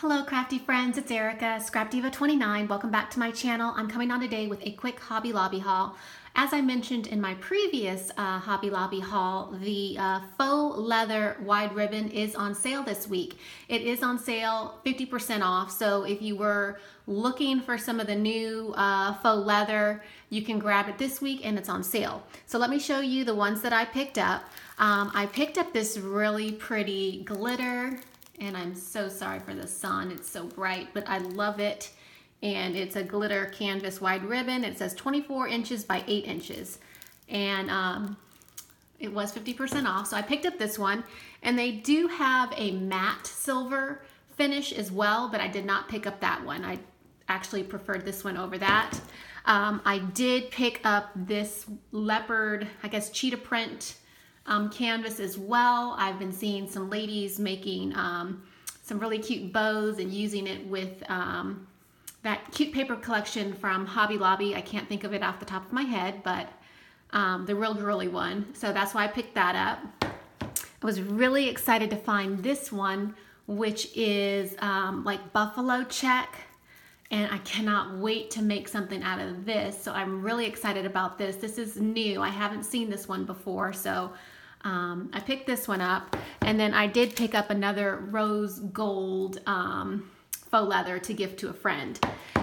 Hello crafty friends, it's Erica, Scrapdiva29. Welcome back to my channel. I'm coming on today with a quick Hobby Lobby haul. As I mentioned in my previous Hobby Lobby haul, the faux leather wide ribbon is on sale this week. It is on sale 50% off, so if you were looking for some of the new faux leather, you can grab it this week and it's on sale. So let me show you the ones that I picked up. I picked up this really pretty glitter, and I'm so sorry for the sun, it's so bright, but I love it. And it's a glitter canvas wide ribbon. It says 24 inches by 8 inches. And it was 50% off, so I picked up this one. And they do have a matte silver finish as well, but I did not pick up that one. I actually preferred this one over that. I did pick up this leopard, I guess cheetah print canvas as well. I've been seeing some ladies making some really cute bows and using it with that cute paper collection from Hobby Lobby. I can't think of it off the top of my head, but the real girly one. So that's why I picked that up. I was really excited to find this one, which is like buffalo check. And I cannot wait to make something out of this. So I'm really excited about this. This is new. I haven't seen this one before. So I picked this one up. And then I did pick up another rose gold faux leather to gift to a friend.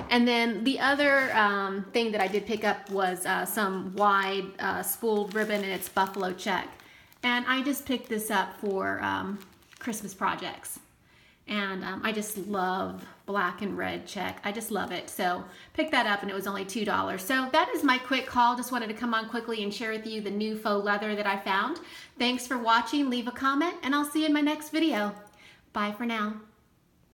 And then the other thing that I did pick up was some wide spooled ribbon, and it's buffalo check. And I just picked this up for Christmas projects. And I just love black and red check. I just love it. So picked that up and it was only $2. So that is my quick haul. Just wanted to come on quickly and share with you the new faux leather that I found. Thanks for watching. Leave a comment and I'll see you in my next video. Bye for now.